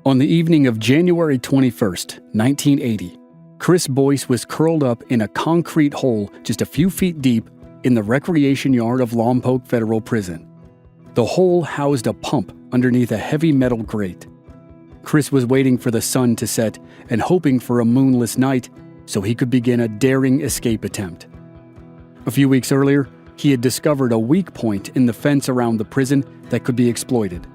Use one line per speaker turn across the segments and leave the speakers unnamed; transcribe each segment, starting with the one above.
On the evening of January 21st, 1980, Chris Boyce was curled up in a concrete hole just a few feet deep in the recreation yard of Lompoc Federal Prison. The hole housed a pump underneath a heavy metal grate. Chris was waiting for the sun to set and hoping for a moonless night so he could begin a daring escape attempt. A few weeks earlier, he had discovered a weak point in the fence around the prison that could be exploited.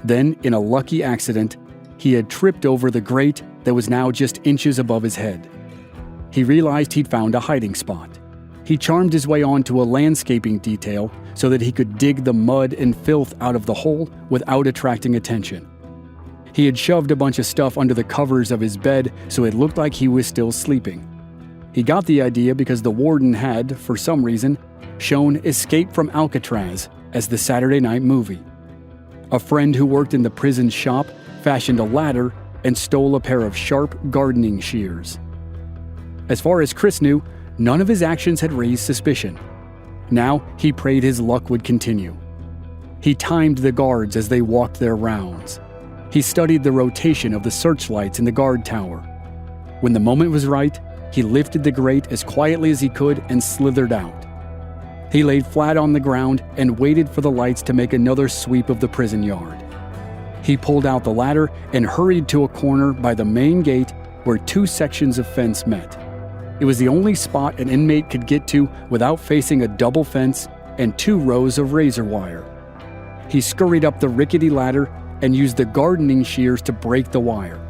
Then, in a lucky accident, he had tripped over the grate that was now just inches above his head. He realized he'd found a hiding spot. He charmed his way onto a landscaping detail so that he could dig the mud and filth out of the hole without attracting attention. He had shoved a bunch of stuff under the covers of his bed so it looked like he was still sleeping. He got the idea because the warden had, for some reason, shown Escape from Alcatraz as the Saturday night movie. A friend who worked in the prison shop fashioned a ladder and stole a pair of sharp gardening shears. As far as Chris knew, none of his actions had raised suspicion. Now he prayed his luck would continue. He timed the guards as they walked their rounds. He studied the rotation of the searchlights in the guard tower. When the moment was right, he lifted the grate as quietly as he could and slithered out. He laid flat on the ground and waited for the lights to make another sweep of the prison yard. He pulled out the ladder and hurried to a corner by the main gate where two sections of fence met. It was the only spot an inmate could get to without facing a double fence and 2 rows of razor wire. He scurried up the rickety ladder and used the gardening shears to break the wire.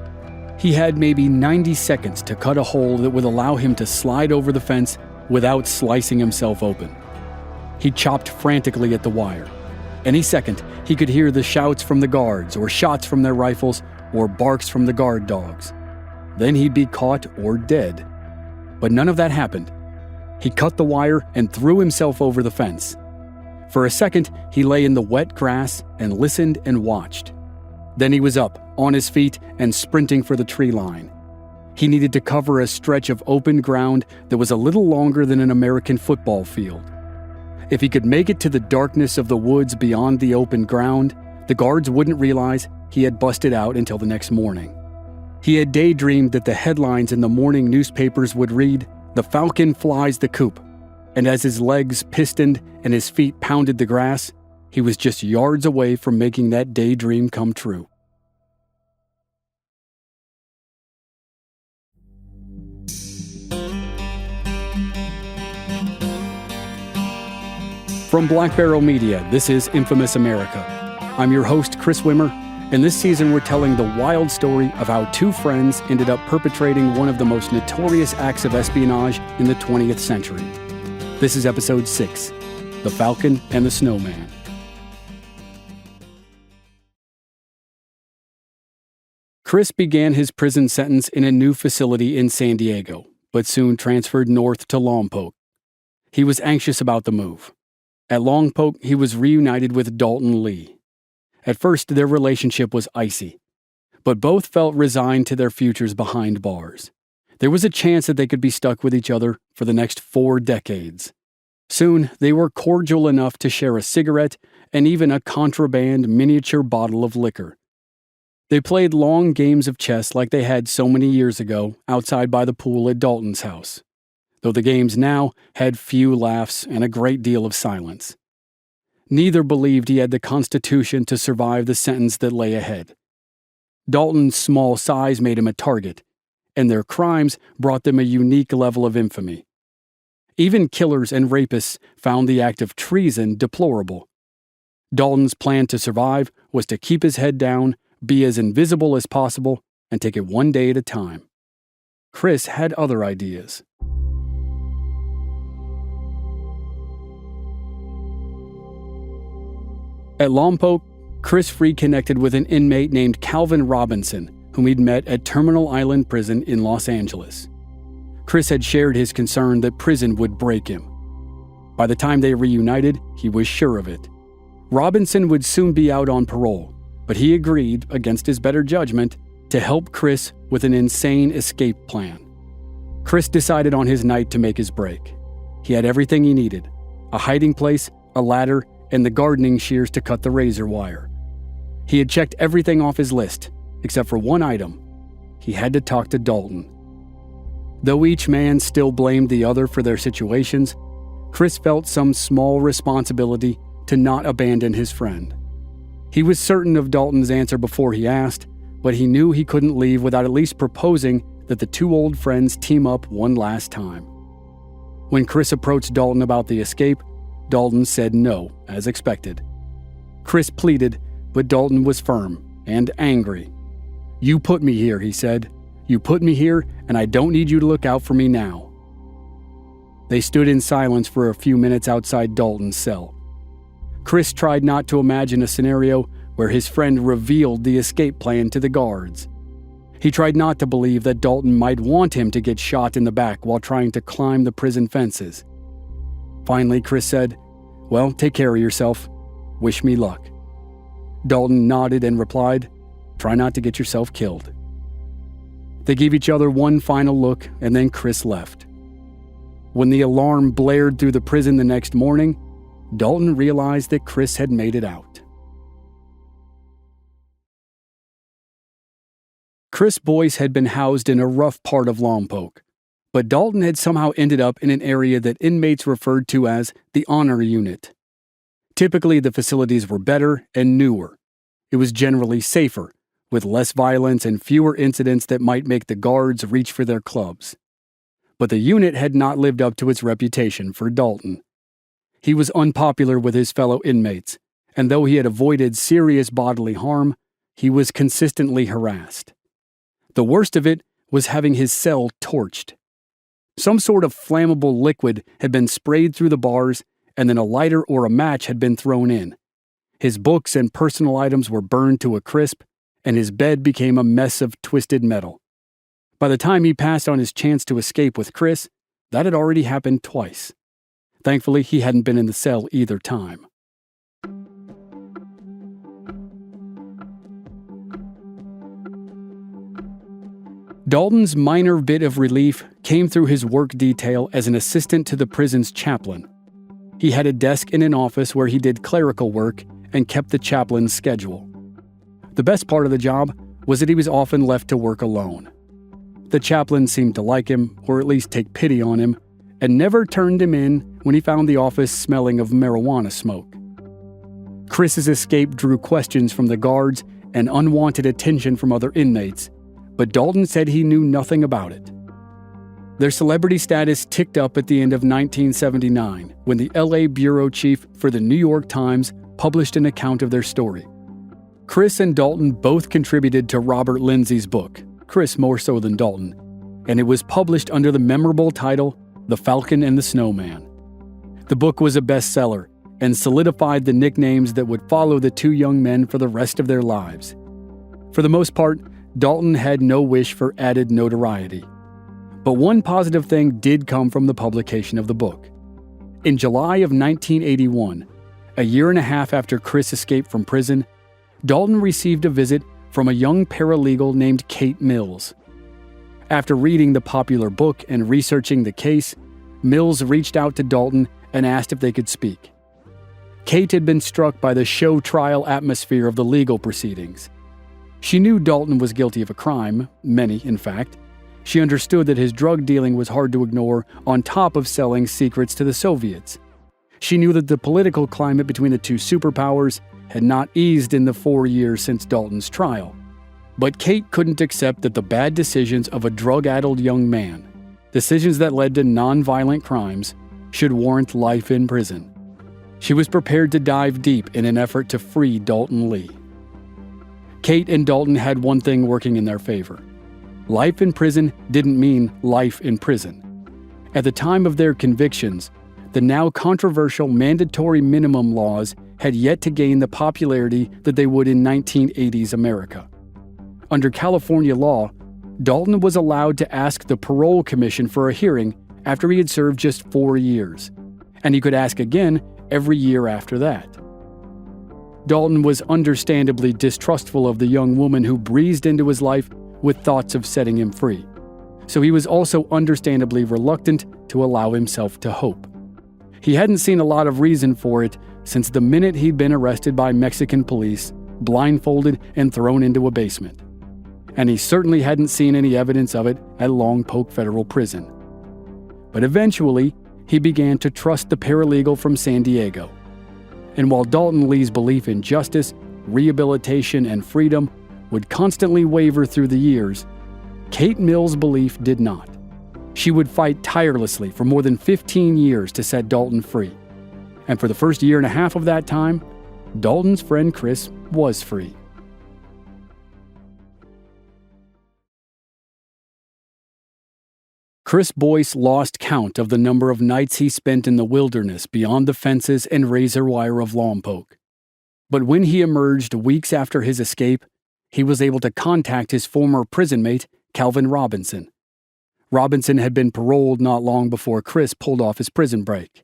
He had maybe 90 seconds to cut a hole that would allow him to slide over the fence without slicing himself open. He chopped frantically at the wire. Any second, he could hear the shouts from the guards, or shots from their rifles, or barks from the guard dogs. Then he'd be caught or dead. But none of that happened. He cut the wire and threw himself over the fence. For a second, he lay in the wet grass and listened and watched. Then he was up, on his feet, and sprinting for the tree line. He needed to cover a stretch of open ground that was a little longer than an American football field. If he could make it to the darkness of the woods beyond the open ground, the guards wouldn't realize he had busted out until the next morning. He had daydreamed that the headlines in the morning newspapers would read, "The Falcon flies the coop," and as his legs pistoned and his feet pounded the grass, he was just yards away from making that daydream come true. From Black Barrel Media, this is Infamous America. I'm your host, Chris Wimmer, and this season we're telling the wild story of how 2 friends ended up perpetrating one of the most notorious acts of espionage in the 20th century. This is Episode 6, The Falcon and the Snowman. Chris began his prison sentence in a new facility in San Diego, but soon transferred north to Lompoc. He was anxious about the move. At Lompoc, he was reunited with Dalton Lee. At first, their relationship was icy, but both felt resigned to their futures behind bars. There was a chance that they could be stuck with each other for the next 4 decades. Soon, they were cordial enough to share a cigarette and even a contraband miniature bottle of liquor. They played long games of chess like they had so many years ago outside by the pool at Dalton's house, though the games now had few laughs and a great deal of silence. Neither believed he had the constitution to survive the sentence that lay ahead. Dalton's small size made him a target, and their crimes brought them a unique level of infamy. Even killers and rapists found the act of treason deplorable. Dalton's plan to survive was to keep his head down, be as invisible as possible, and take it one day at a time. Chris had other ideas. At Lompoc, Chris reconnected with an inmate named Calvin Robinson, whom he'd met at Terminal Island Prison in Los Angeles. Chris had shared his concern that prison would break him. By the time they reunited, he was sure of it. Robinson would soon be out on parole, but he agreed, against his better judgment, to help Chris with an insane escape plan. Chris decided on his night to make his break. He had everything he needed: a hiding place, a ladder, and the gardening shears to cut the razor wire. He had checked everything off his list, except for one item. He had to talk to Dalton. Though each man still blamed the other for their situations, Chris felt some small responsibility to not abandon his friend. He was certain of Dalton's answer before he asked, but he knew he couldn't leave without at least proposing that the two old friends team up one last time. When Chris approached Dalton about the escape, Dalton said no, as expected. Chris pleaded, but Dalton was firm and angry. "You put me here," he said. "You put me here, and I don't need you to look out for me now." They stood in silence for a few minutes outside Dalton's cell. Chris tried not to imagine a scenario where his friend revealed the escape plan to the guards. He tried not to believe that Dalton might want him to get shot in the back while trying to climb the prison fences. Finally, Chris said, "Well, take care of yourself. Wish me luck." Dalton nodded and replied, "Try not to get yourself killed." They gave each other one final look, and then Chris left. When the alarm blared through the prison the next morning, Dalton realized that Chris had made it out. Chris Boyce had been housed in a rough part of Lompoc, but Dalton had somehow ended up in an area that inmates referred to as the honor unit. Typically, the facilities were better and newer. It was generally safer, with less violence and fewer incidents that might make the guards reach for their clubs. But the unit had not lived up to its reputation for Dalton. He was unpopular with his fellow inmates, and though he had avoided serious bodily harm, he was consistently harassed. The worst of it was having his cell torched. Some sort of flammable liquid had been sprayed through the bars, and then a lighter or a match had been thrown in. His books and personal items were burned to a crisp, and his bed became a mess of twisted metal. By the time he passed on his chance to escape with Chris, that had already happened twice. Thankfully, he hadn't been in the cell either time. Dalton's minor bit of relief came through his work detail as an assistant to the prison's chaplain. He had a desk in an office where he did clerical work and kept the chaplain's schedule. The best part of the job was that he was often left to work alone. The chaplain seemed to like him, or at least take pity on him, and never turned him in when he found the office smelling of marijuana smoke. Chris's escape drew questions from the guards and unwanted attention from other inmates, but Dalton said he knew nothing about it. Their celebrity status ticked up at the end of 1979 when the LA bureau chief for the New York Times published an account of their story. Chris and Dalton both contributed to Robert Lindsay's book, Chris more so than Dalton, and it was published under the memorable title, The Falcon and the Snowman. The book was a bestseller and solidified the nicknames that would follow the two young men for the rest of their lives. For the most part, Dalton had no wish for added notoriety. But one positive thing did come from the publication of the book. In July of 1981, a year and a half after Chris escaped from prison, Dalton received a visit from a young paralegal named Kate Mills. After reading the popular book and researching the case, Mills reached out to Dalton and asked if they could speak. Kate had been struck by the show trial atmosphere of the legal proceedings. She knew Dalton was guilty of a crime, many, in fact. She understood that his drug dealing was hard to ignore on top of selling secrets to the Soviets. She knew that the political climate between the two superpowers had not eased in the 4 years since Dalton's trial. But Kate couldn't accept that the bad decisions of a drug-addled young man, decisions that led to non-violent crimes, should warrant life in prison. She was prepared to dive deep in an effort to free Dalton Lee. Kate and Dalton had one thing working in their favor. Life in prison didn't mean life in prison. At the time of their convictions, the now controversial mandatory minimum laws had yet to gain the popularity that they would in 1980s America. Under California law, Dalton was allowed to ask the Parole Commission for a hearing after he had served just 4 years, and he could ask again every year after that. Dalton was understandably distrustful of the young woman who breezed into his life with thoughts of setting him free, so he was also understandably reluctant to allow himself to hope. He hadn't seen a lot of reason for it since the minute he'd been arrested by Mexican police, blindfolded and thrown into a basement. and he certainly hadn't seen any evidence of it at Lompoc Federal Prison. But eventually, he began to trust the paralegal from San Diego. And while Daulton Lee's belief in justice, rehabilitation, and freedom would constantly waver through the years, Kate Mills' belief did not. She would fight tirelessly for more than 15 years to set Daulton free. And for the first year and a half of that time, Daulton's friend Chris was free. Chris Boyce lost count of the number of nights he spent in the wilderness beyond the fences and razor wire of Lompoc. But when he emerged weeks after his escape, he was able to contact his former prison mate, Calvin Robinson. Robinson had been paroled not long before Chris pulled off his prison break.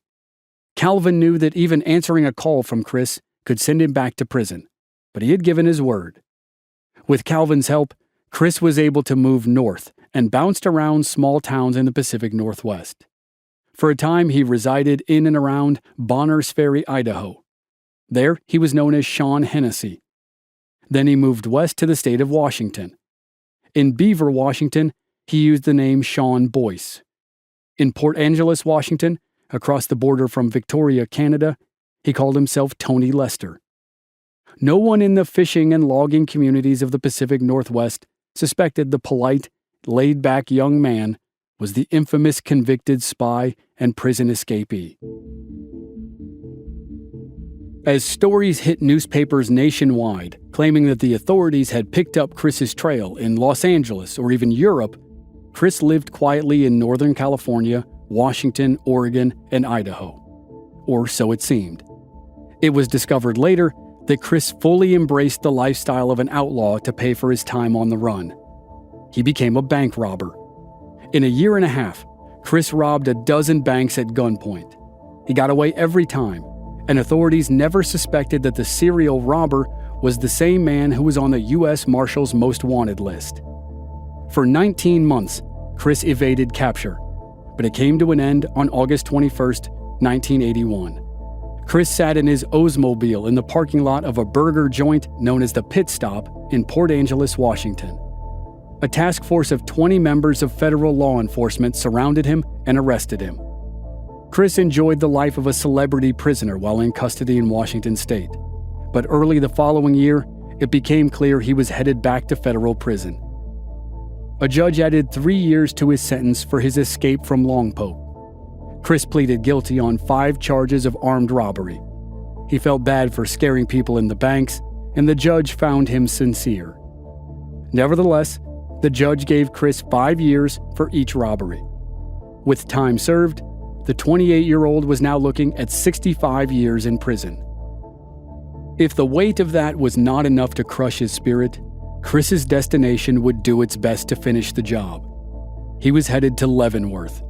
Calvin knew that even answering a call from Chris could send him back to prison, but he had given his word. With Calvin's help, Chris was able to move north and bounced around small towns in the Pacific Northwest. For a time, he resided in and around Bonners Ferry, Idaho. There, he was known as Sean Hennessy. Then he moved west to the state of Washington. In Beaver, Washington, he used the name Sean Boyce. In Port Angeles, Washington, across the border from Victoria, Canada, he called himself Tony Lester. No one in the fishing and logging communities of the Pacific Northwest suspected the polite, laid-back young man was the infamous convicted spy and prison escapee. As stories hit newspapers nationwide, claiming that the authorities had picked up Chris's trail in Los Angeles or even Europe, Chris lived quietly in Northern California, Washington, Oregon, and Idaho. Or so it seemed. It was discovered later that Chris fully embraced the lifestyle of an outlaw to pay for his time on the run. He became a bank robber. In a year and a half, Chris robbed a dozen banks at gunpoint. He got away every time, and authorities never suspected that the serial robber was the same man who was on the U.S. Marshal's Most Wanted list. For 19 months, Chris evaded capture, but it came to an end on August 21, 1981. Chris sat in his Oldsmobile in the parking lot of a burger joint known as the Pit Stop in Port Angeles, Washington. A task force of 20 members of federal law enforcement surrounded him and arrested him. Chris enjoyed the life of a celebrity prisoner while in custody in Washington state. But early the following year, it became clear he was headed back to federal prison. A judge added 3 years to his sentence for his escape from Lompoc. Chris pleaded guilty on 5 charges of armed robbery. He felt bad for scaring people in the banks, and the judge found him sincere. Nevertheless, the judge gave Chris 5 years for each robbery. With time served, the 28-year-old was now looking at 65 years in prison. If the weight of that was not enough to crush his spirit, Chris's destination would do its best to finish the job. He was headed to Leavenworth.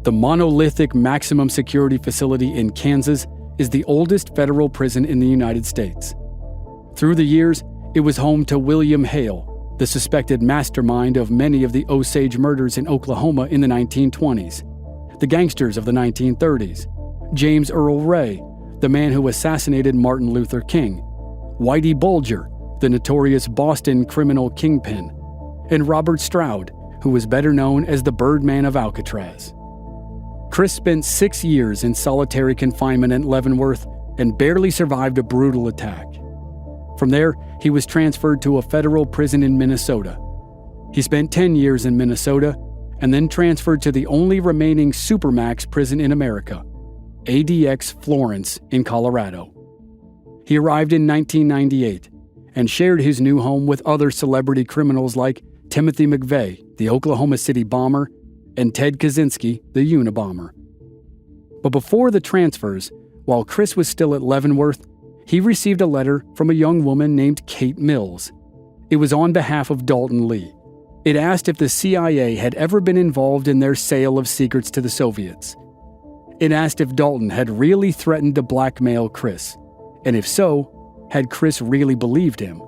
The monolithic maximum security facility in Kansas is the oldest federal prison in the United States. Through the years, it was home to William Hale, the suspected mastermind of many of the Osage murders in Oklahoma in the 1920s, the gangsters of the 1930s, James Earl Ray, the man who assassinated Martin Luther King, Whitey Bulger, the notorious Boston criminal kingpin, and Robert Stroud, who was better known as the Birdman of Alcatraz. Chris spent 6 years in solitary confinement at Leavenworth and barely survived a brutal attack. From there, he was transferred to a federal prison in Minnesota. He spent 10 years in Minnesota and then transferred to the only remaining supermax prison in America, ADX Florence in Colorado. He arrived in 1998 and shared his new home with other celebrity criminals like Timothy McVeigh, the Oklahoma City bomber, and Ted Kaczynski, the Unabomber. But before the transfers, while Chris was still at Leavenworth, he received a letter from a young woman named Kate Mills. It was on behalf of Daulton Lee. It asked if the CIA had ever been involved in their sale of secrets to the Soviets. It asked if Daulton had really threatened to blackmail Chris, and if so, had Chris really believed him?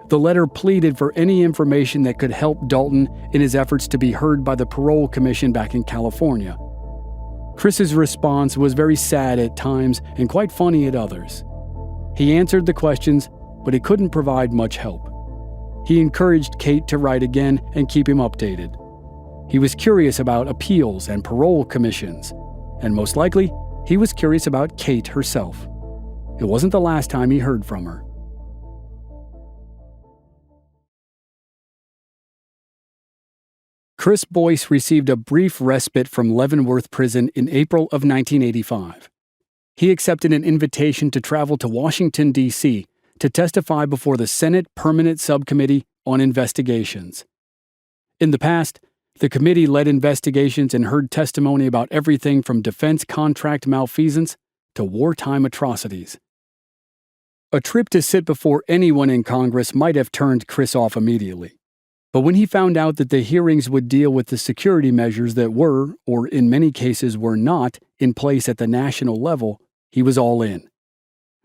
The letter pleaded for any information that could help Daulton in his efforts to be heard by the Parole Commission back in California. Chris's response was very sad at times and quite funny at others. He answered the questions, but he couldn't provide much help. He encouraged Kate to write again and keep him updated. He was curious about appeals and parole commissions, and most likely, he was curious about Kate herself. It wasn't the last time he heard from her. Chris Boyce received a brief respite from Leavenworth Prison in April of 1985. He accepted an invitation to travel to Washington, D.C. to testify before the Senate Permanent Subcommittee on Investigations. In the past, the committee led investigations and heard testimony about everything from defense contract malfeasance to wartime atrocities. A trip to sit before anyone in Congress might have turned Chris off immediately. But when he found out that the hearings would deal with the security measures that were, or in many cases were not, in place at the national level, he was all in.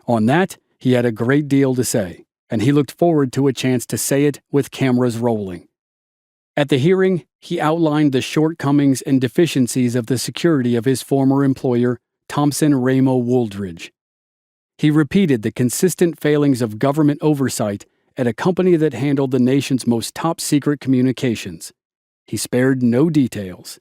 On that, he had a great deal to say, and he looked forward to a chance to say it with cameras rolling. At the hearing, he outlined the shortcomings and deficiencies of the security of his former employer, Thompson Ramo Wooldridge. He repeated the consistent failings of government oversight at a company that handled the nation's most top-secret communications. He spared no details.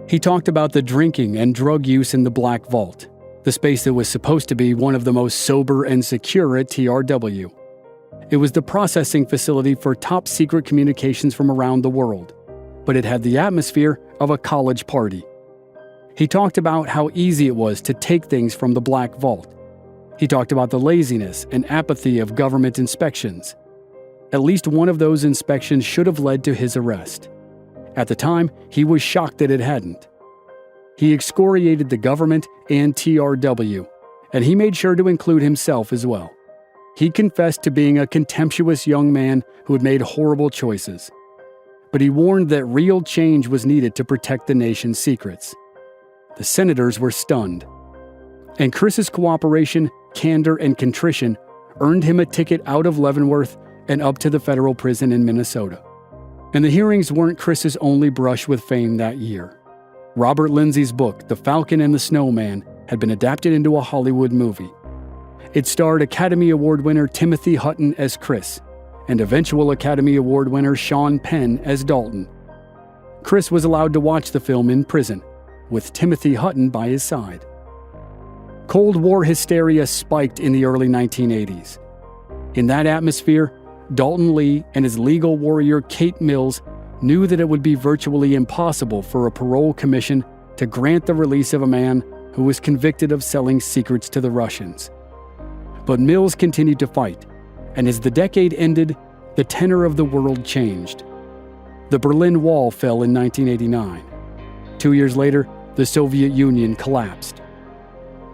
He talked about the drinking and drug use in the Black Vault, the space that was supposed to be one of the most sober and secure at TRW. It was the processing facility for top-secret communications from around the world, but it had the atmosphere of a college party. He talked about how easy it was to take things from the Black Vault. He talked about the laziness and apathy of government inspections. At least one of those inspections should have led to his arrest. At the time, he was shocked that it hadn't. He excoriated the government and TRW, and he made sure to include himself as well. He confessed to being a contemptuous young man who had made horrible choices. But he warned that real change was needed to protect the nation's secrets. The senators were stunned. And Chris's cooperation, candor, and contrition earned him a ticket out of Leavenworth and up to the federal prison in Minnesota. And the hearings weren't Chris's only brush with fame that year. Robert Lindsay's book, The Falcon and the Snowman, had been adapted into a Hollywood movie. It starred Academy Award winner Timothy Hutton as Chris, and eventual Academy Award winner Sean Penn as Dalton. Chris was allowed to watch the film in prison, with Timothy Hutton by his side. Cold War hysteria spiked in the early 1980s. In that atmosphere, Dalton Lee and his legal warrior Kate Mills knew that it would be virtually impossible for a parole commission to grant the release of a man who was convicted of selling secrets to the Russians. But Mills continued to fight, and as the decade ended, the tenor of the world changed. The Berlin Wall fell in 1989. 2 years later, the Soviet Union collapsed.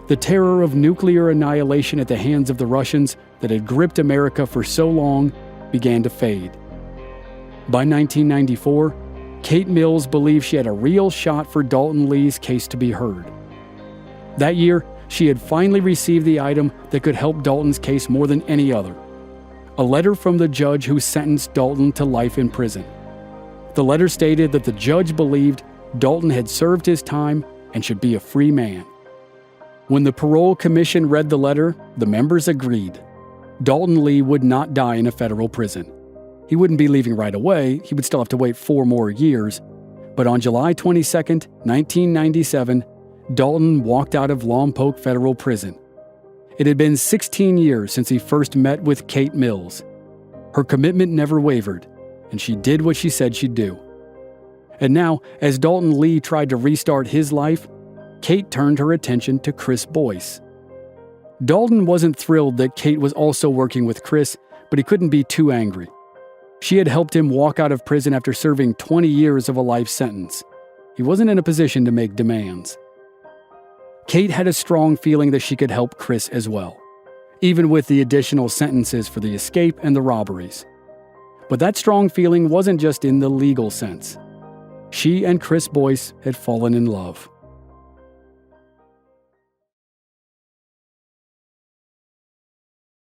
The terror of nuclear annihilation at the hands of the Russians that had gripped America for so long began to fade. By 1994, Kate Mills believed she had a real shot for Dalton Lee's case to be heard. That year, she had finally received the item that could help Dalton's case more than any other: a letter from the judge who sentenced Dalton to life in prison. The letter stated that the judge believed Dalton had served his time and should be a free man. When the parole commission read the letter, the members agreed. Dalton Lee would not die in a federal prison. He wouldn't be leaving right away, he would still have to wait 4 more years. But on July 22, 1997, Dalton walked out of Lompoc Federal Prison. It had been 16 years since he first met with Kate Mills. Her commitment never wavered, and she did what she said she'd do. And now, as Dalton Lee tried to restart his life, Kate turned her attention to Chris Boyce. Dalton wasn't thrilled that Kate was also working with Chris, but he couldn't be too angry. She had helped him walk out of prison after serving 20 years of a life sentence. He wasn't in a position to make demands. Kate had a strong feeling that she could help Chris as well, even with the additional sentences for the escape and the robberies. But that strong feeling wasn't just in the legal sense. She and Chris Boyce had fallen in love.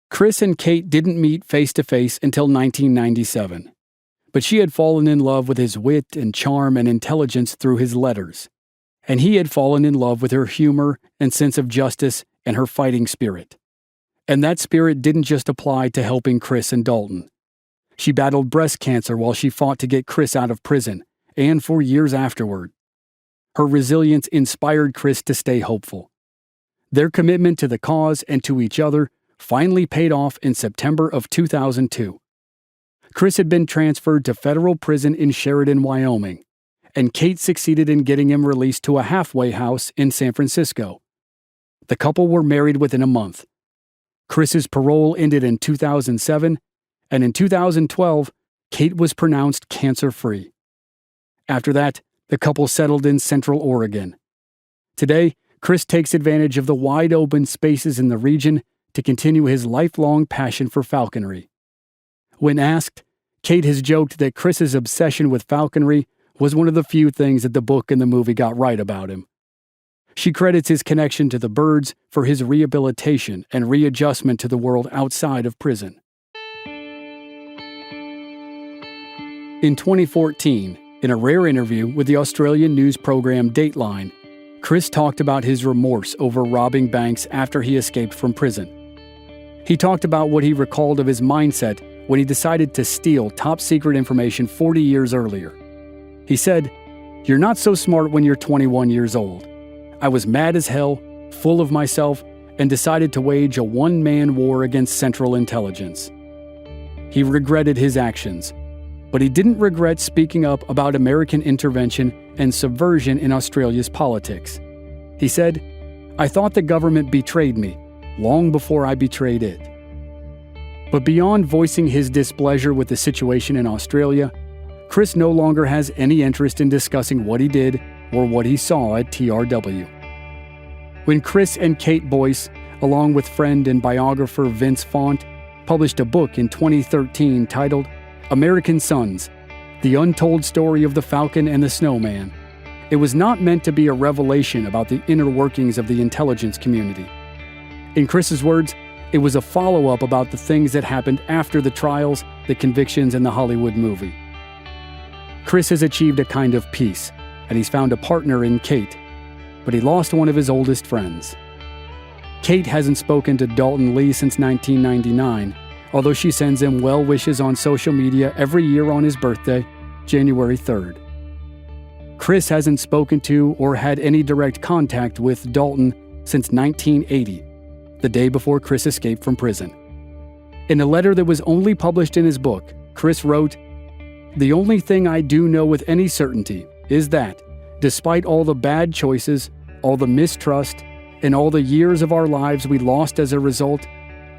Chris and Kate didn't meet face-to-face until 1997, but she had fallen in love with his wit and charm and intelligence through his letters, and he had fallen in love with her humor and sense of justice and her fighting spirit. And that spirit didn't just apply to helping Chris and Dalton. She battled breast cancer while she fought to get Chris out of prison, and for years afterward. Her resilience inspired Chris to stay hopeful. Their commitment to the cause and to each other finally paid off in September of 2002. Chris had been transferred to federal prison in Sheridan, Wyoming, and Kate succeeded in getting him released to a halfway house in San Francisco. The couple were married within a month. Chris's parole ended in 2007, and in 2012, Kate was pronounced cancer-free. After that, the couple settled in Central Oregon. Today, Chris takes advantage of the wide-open spaces in the region to continue his lifelong passion for falconry. When asked, Kate has joked that Chris's obsession with falconry was one of the few things that the book and the movie got right about him. She credits his connection to the birds for his rehabilitation and readjustment to the world outside of prison. In 2014, in a rare interview with the Australian news program Dateline, Chris talked about his remorse over robbing banks after he escaped from prison. He talked about what he recalled of his mindset when he decided to steal top-secret information 40 years earlier. He said, "You're not so smart when you're 21 years old. I was mad as hell, full of myself, and decided to wage a one-man war against Central Intelligence." He regretted his actions, but he didn't regret speaking up about American intervention and subversion in Australia's politics. He said, "I thought the government betrayed me, long before I betrayed it." But beyond voicing his displeasure with the situation in Australia, Chris no longer has any interest in discussing what he did or what he saw at TRW. When Chris and Kate Boyce, along with friend and biographer Vince Font, published a book in 2013 titled American Sons, The Untold Story of the Falcon and the Snowman, it was not meant to be a revelation about the inner workings of the intelligence community. In Chris's words, it was a follow-up about the things that happened after the trials, the convictions, and the Hollywood movie. Chris has achieved a kind of peace, and he's found a partner in Kate, but he lost one of his oldest friends. Kate hasn't spoken to Dalton Lee since 1999, although she sends him well wishes on social media every year on his birthday, January 3rd. Chris hasn't spoken to or had any direct contact with Dalton since 1980, the day before Chris escaped from prison. In a letter that was only published in his book, Chris wrote, "The only thing I do know with any certainty is that, despite all the bad choices, all the mistrust, and all the years of our lives we lost as a result,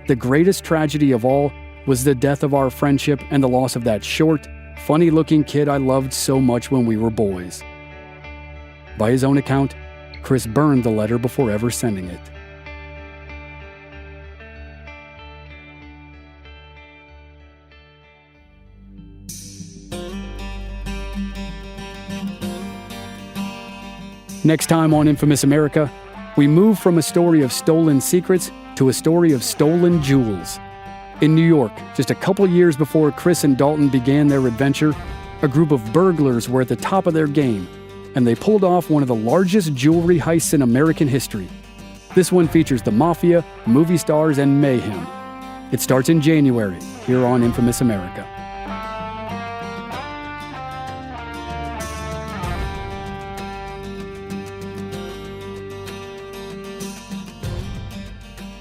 the greatest tragedy of all was the death of our friendship and the loss of that short, funny-looking kid I loved so much when we were boys." By his own account, Chris burned the letter before ever sending it. Next time on Infamous America, we move from a story of stolen secrets to a story of stolen jewels. In New York, just a couple years before Chris and Dalton began their adventure, a group of burglars were at the top of their game, and they pulled off one of the largest jewelry heists in American history. This one features the mafia, movie stars, and mayhem. It starts in January, here on Infamous America.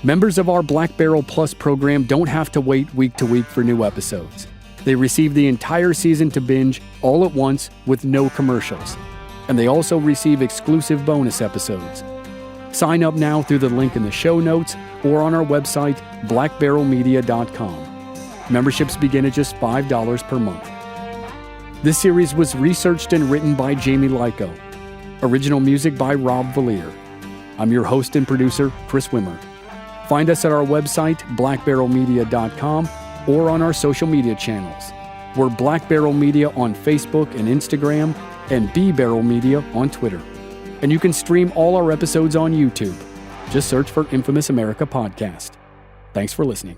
Members of our Black Barrel Plus program don't have to wait week to week for new episodes. They receive the entire season to binge all at once with no commercials. And they also receive exclusive bonus episodes. Sign up now through the link in the show notes or on our website, blackbarrelmedia.com. Memberships begin at just $5 per month. This series was researched and written by Jamie Lyko. Original music by Rob Valier. I'm your host and producer, Chris Wimmer. Find us at our website, blackbarrelmedia.com, or on our social media channels. We're Black Barrel Media on Facebook and Instagram, and B Barrel Media on Twitter. And you can stream all our episodes on YouTube. Just search for Infamous America Podcast. Thanks for listening.